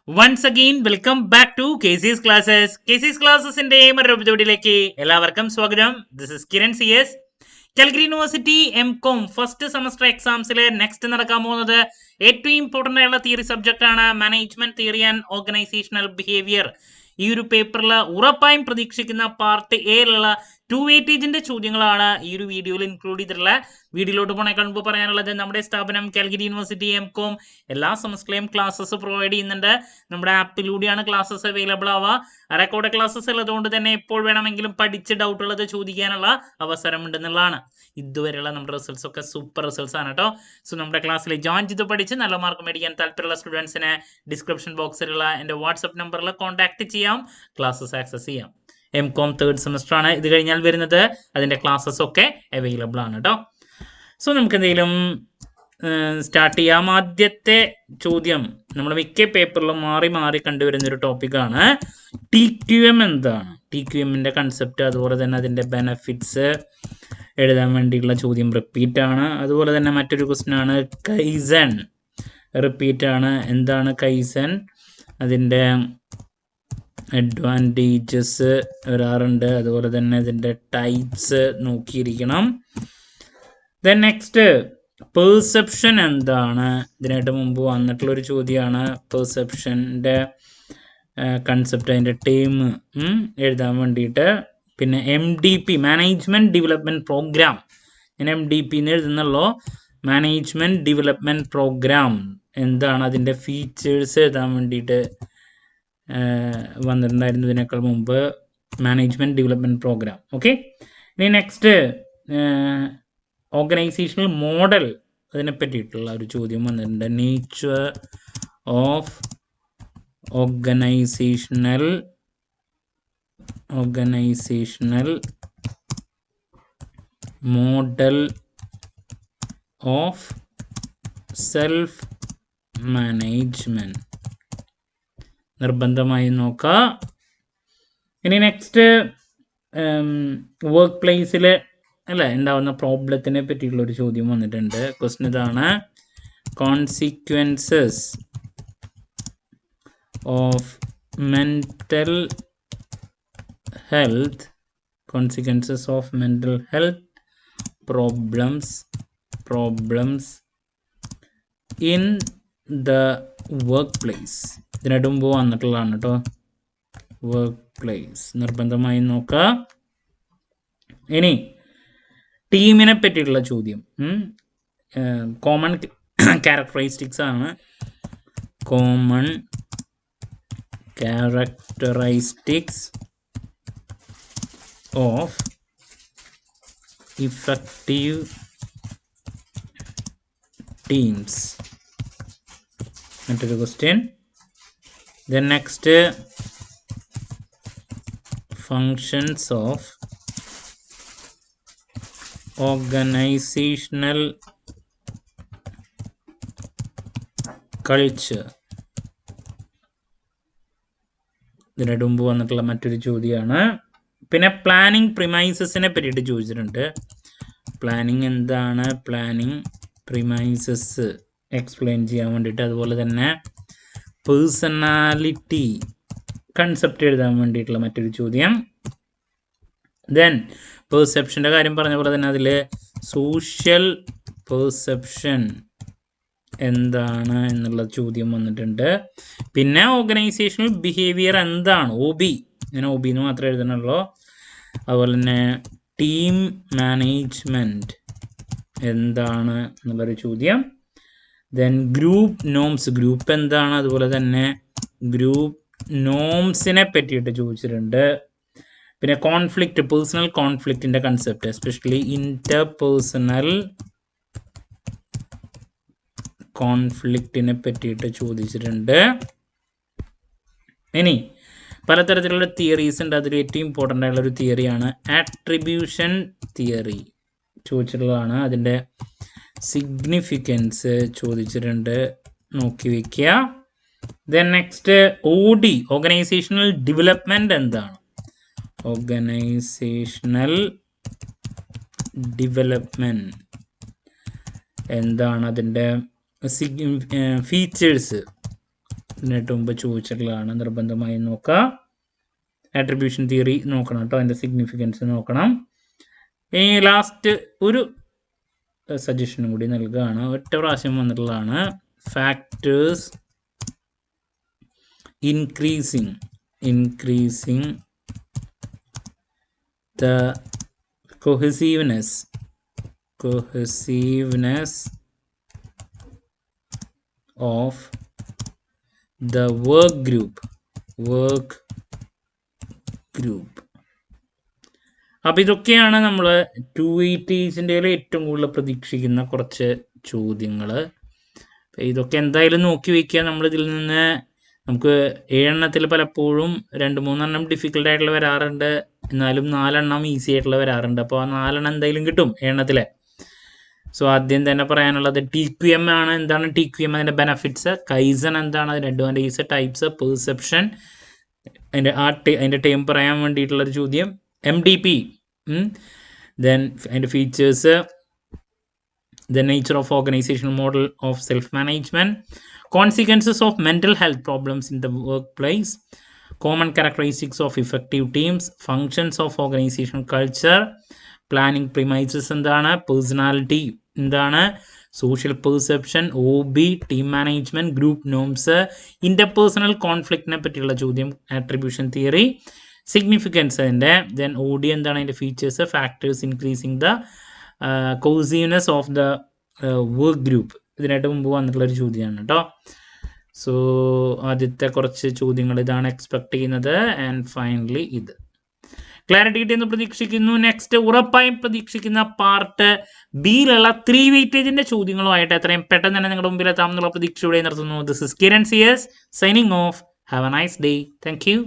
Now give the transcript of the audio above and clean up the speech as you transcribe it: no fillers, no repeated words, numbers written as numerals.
Once again, welcome back to KC's Classes. KC's Classesന്റെ മറ്റൊരു എപ്പിസോഡിലേക്ക് എല്ലാവർക്കും സ്വാഗതം. This is Kiran CS. Calicut university M.Com first semester എക്സാംസിൽ next നടക്കാൻ പോകുന്നത് ഏറ്റവും ഇമ്പോർട്ടൻ്റ് ആയുള്ള തിയറി സബ്ജക്റ്റ് ആണ് management theory and organisational behaviour. ഈ ഒരു പേപ്പറിൽ ഉറപ്പായും പ്രതീക്ഷിക്കുന്ന പാർട്ട് എയിലുള്ള 2 വെയിറ്റേജിന്റെ ചോദ്യങ്ങളാണ് ഈ ഒരു വീഡിയോയിൽ ഇൻക്ലൂഡ് ചെയ്തിട്ടുള്ള. വീഡിയോയിലോട്ട് പോണേക്കാൾ മുമ്പ് പറയാനുള്ളത് നമ്മുടെ സ്ഥാപനം കാലിക്കറ്റ് യൂണിവേഴ്സിറ്റി M.Com എല്ലാ സെമസ്റ്ററിലെയും ക്ലാസ്സസ് പ്രൊവൈഡ് ചെയ്യുന്നുണ്ട്. നമ്മുടെ ആപ്പിലൂടെയാണ് ക്ലാസ്സസ് അവൈലബിൾ ആവുക. റെക്കോർഡ് ക്ലാസ്സസ് ഉള്ളതുകൊണ്ട് തന്നെ എപ്പോൾ വേണമെങ്കിലും പഠിച്ച് ഡൗട്ട് ഉള്ളത് ചോദിക്കാനുള്ള അവസരമുണ്ടെന്നുള്ളതാണ്. ഇതുവരെയുള്ള നമ്മുടെ റിസൾട്ട്സ് ഒക്കെ സൂപ്പർ റിസൾട്ട്സ് ആണ് കേട്ടോ. സോ നമ്മുടെ ക്ലാസ്സിൽ ജോയിൻ ചെയ്ത് പഠിച്ച് നല്ല മാർക്ക് മേടിക്കാൻ താല്പര്യമുള്ള സ്റ്റുഡൻസിന് ഡിസ്ക്രിപ്ഷൻ ബോക്സിലുള്ള എൻ്റെ വാട്സപ്പ് നമ്പറിൽ കോൺടാക്ട് ചെയ്യാം, ക്ലാസ്സസ് ആക്സസ് ചെയ്യാം. M.Com തേർഡ് സെമസ്റ്റർ ആണ്. ഇത് കഴിഞ്ഞാൽ വരുന്നത് അതിൻ്റെ ക്ലാസ്സസ് ഒക്കെ അവൈലബിൾ ആണ് കേട്ടോ. സോ നമുക്ക് എന്തെങ്കിലും സ്റ്റാർട്ട് ചെയ്യാം. ആദ്യത്തെ ചോദ്യം നമ്മൾ മിക്ക പേപ്പറിലും മാറി മാറി കണ്ടുവരുന്നൊരു ടോപ്പിക്കാണ് TQM. എന്താണ് TQMൻ്റെ കൺസെപ്റ്റ്, അതുപോലെ തന്നെ അതിൻ്റെ ബെനഫിറ്റ്സ് എഴുതാൻ വേണ്ടിയിട്ടുള്ള ചോദ്യം റിപ്പീറ്റ് ആണ്. അതുപോലെ തന്നെ മറ്റൊരു ക്വസ്റ്റ്യൻ ആണ് കൈസൺ, റിപ്പീറ്റ് ആണ്. എന്താണ് കൈസൺ, അതിൻ്റെ അഡ്വാൻറ്റേജസ് വരാറുണ്ട്, അതുപോലെ തന്നെ ഇതിൻ്റെ ടൈപ്സ് നോക്കിയിരിക്കണം. ദെൻ നെക്സ്റ്റ് പെർസെപ്ഷൻ എന്താണ്, ഇതിനായിട്ട് മുമ്പ് വന്നിട്ടുള്ളൊരു ചോദ്യമാണ്. പെർസെപ്ഷൻ്റെ കൺസെപ്റ്റ്, അതിൻ്റെ ടേം എഴുതാൻ വേണ്ടിയിട്ട്. പിന്നെ MDP മാനേജ്മെൻറ്റ് ഡെവലപ്മെൻറ്റ് പ്രോഗ്രാം, ഞാൻ MDP എന്ന് എഴുതുന്നുള്ളൂ. മാനേജ്മെൻറ്റ് ഡെവലപ്മെൻറ്റ് പ്രോഗ്രാം എന്താണ്, അതിൻ്റെ ഫീച്ചേഴ്സ് എഴുതാൻ വേണ്ടിയിട്ട് വന്നിട്ടുണ്ടായിരുന്നു ഇതിനേക്കാൾ മുമ്പ്. Management development programme. ഓക്കെ, ഇനി നെക്സ്റ്റ് ഓർഗനൈസേഷണൽ മോഡൽ, അതിനെ പറ്റിയിട്ടുള്ള ഒരു ചോദ്യം വന്നിട്ടുണ്ട്. Nature of organisational model of self management നിർബന്ധമായി നോക്കുക. ഇനി നെക്സ്റ്റ് വർക്ക് പ്ലേസിൽ ഉണ്ടാവുന്ന പ്രോബ്ലത്തിനെ പറ്റിയിട്ടുള്ള ഒരു ചോദ്യം വന്നിട്ടുണ്ട്. ക്വസ്റ്റ്യൻ ഇതാണ്: consequences of mental health problems in the work place. ഇതിനായിട്ട് മുമ്പ് വന്നിട്ടുള്ളതാണ് കേട്ടോ. വർക്ക് പ്ലേസ് നിർബന്ധമായി നോക്കുക. ഇനി ടീമിനെ പറ്റിയിട്ടുള്ള ചോദ്യം, കോമൺ ക്യാരക്ടറിസ്റ്റിക്സ് ആണ്. Common characteristics of effective teams, മറ്റൊരു question. Then next, functions of organizational culture. ഇതിനായിട്ട് മുമ്പ് വന്നിട്ടുള്ള മറ്റൊരു ചോദ്യമാണ്. പിന്നെ പ്ലാനിങ് പ്രിമൈസസിനെ പറ്റിയിട്ട് ചോദിച്ചിട്ടുണ്ട്. പ്ലാനിങ് എന്താണ്, പ്ലാനിങ് പ്രിമൈസസ് എക്സ്പ്ലെയിൻ ചെയ്യാൻ വേണ്ടിയിട്ട്. അതുപോലെ തന്നെ പേഴ്സണാലിറ്റി കൺസെപ്റ്റ് എഴുതാൻ വേണ്ടിയിട്ടുള്ള മറ്റൊരു ചോദ്യം. ദെൻ പെർസെപ്ഷൻ്റെ കാര്യം പറഞ്ഞ പോലെ തന്നെ അതിൽ സോഷ്യൽ പെർസെപ്ഷൻ എന്താണ് എന്നുള്ള ചോദ്യം വന്നിട്ടുണ്ട്. പിന്നെ ഓർഗനൈസേഷണൽ ബിഹേവിയർ എന്താണ്, OB, ഞാൻ OB എന്ന് മാത്രമേ എഴുതണുള്ളൂ. അതുപോലെ തന്നെ ടീം മാനേജ്മെൻറ്റ് എന്താണ് എന്നുള്ളൊരു ചോദ്യം. ദെൻ ഗ്രൂപ്പ് നോംസ്, ഗ്രൂപ്പ് എന്താണ്, അതുപോലെ തന്നെ ഗ്രൂപ്പ് നോംസിനെ പറ്റിയിട്ട് ചോദിച്ചിട്ടുണ്ട്. പിന്നെ കോൺഫ്ലിക്റ്റ്, പേഴ്സണൽ കോൺഫ്ലിക്റ്റിൻ്റെ കൺസെപ്റ്റ്, എസ്പെഷ്യലി ഇൻ്റർപേഴ്സണൽ കോൺഫ്ലിക്റ്റിനെ പറ്റിയിട്ട് ചോദിച്ചിട്ടുണ്ട്. ഇനി പലതരത്തിലുള്ള തിയറീസ് ഉണ്ട്. അതിൽ ഏറ്റവും ഇമ്പോർട്ടൻ്റ് ആയിട്ടുള്ള ഒരു തിയറിയാണ് ആട്രിബ്യൂഷൻ തിയറി, ചോദിച്ചിട്ടുള്ളതാണ്. അതിൻ്റെ സിഗ്നിഫിക്കൻസ് ചോദിച്ചിട്ടുണ്ട്, നോക്കി വയ്ക്കുക. Then next OD organisational development എന്താണ്, ഓർഗനൈസേഷണൽ ഡെവലപ്മെൻറ്റ് എന്താണ്, അതിൻ്റെ ഫീച്ചേഴ്സ് ഇതിനായിട്ട് മുമ്പ് ചോദിച്ചിട്ടുള്ളതാണ്, നിർബന്ധമായി നോക്കുക. ആട്രിബ്യൂഷൻ തിയറി നോക്കണം കേട്ടോ, അതിൻ്റെ സിഗ്നിഫിക്കൻസ് നോക്കണം. ഇനി ലാസ്റ്റ് ഒരു സജഷനും കൂടി നൽകുകയാണ്, ഒറ്റ പ്രാവശ്യം വന്നിട്ടുള്ളതാണ്. Factors increasing the cohesiveness of the work group. അപ്പോൾ ഇതൊക്കെയാണ് നമ്മൾ 280 ഏറ്റവും കൂടുതൽ പ്രതീക്ഷിക്കുന്ന കുറച്ച് ചോദ്യങ്ങൾ. ഇതൊക്കെ എന്തായാലും നോക്കി വയ്ക്കുക. നമ്മളിതിൽ നിന്ന് നമുക്ക് 7 പലപ്പോഴും 2-3 ഡിഫിക്കൽട്ട് ആയിട്ടുള്ള വരാറുണ്ട്, എന്നാലും 4 ഈസി ആയിട്ടുള്ള വരാറുണ്ട്. അപ്പോൾ ആ 4 എന്തായാലും കിട്ടും 7. സോ ആദ്യം തന്നെ പറയാനുള്ളത് TQM ആണ്. എന്താണ് TQM? അതിൻ്റെ ബെനഫിറ്റ്സ്. കൈസൺ എന്താണ്? അതിൻ്റെ അഡ്വാൻറ്റേജസ്, ടൈപ്സ്, പെർസെപ്ഷൻ, അതിൻ്റെ ടൈം പറയാൻ വേണ്ടിയിട്ടുള്ളൊരു ചോദ്യം. MDP, ദെൻ അതിൻ്റെ features, the nature of organizational model of self-management, consequences of mental health problems in the workplace, common characteristics of effective teams, functions of organizational culture, planning premises എന്താണ്, personality എന്താണ്, social perception, OB, team management, group norms, interpersonal conflictനെ പറ്റിയുള്ള ചോദ്യം, attribution theory, significance അതിൻ്റെ, then OD എന്താണ്, അതിൻ്റെ features, factors increasing the cohesiveness of the work group. ഇതിനായിട്ട് മുമ്പ് വന്നിട്ടുള്ളൊരു ചോദ്യമാണ് കേട്ടോ. സോ ആദ്യത്തെ കുറച്ച് ചോദ്യങ്ങൾ ഇതാണ് എക്സ്പെക്ട് ചെയ്യുന്നത്. ആൻഡ് ഫൈനലി ഇത് ക്ലാരിറ്റി കിട്ടിയെന്ന് പ്രതീക്ഷിക്കുന്നു. നെക്സ്റ്റ് ഉറപ്പായും പ്രതീക്ഷിക്കുന്ന പാർട്ട് ബിയിലുള്ള 3 വെയിറ്റേജിന്റെ ചോദ്യങ്ങളുമായിട്ട് എത്രയും പെട്ടെന്ന് തന്നെ നിങ്ങളുടെ മുമ്പിൽ എത്താമെന്നുള്ള പ്രതീക്ഷയോടെ നിർത്തുന്നു. This is Kiran CS signing off. Have a nice day. Thank U.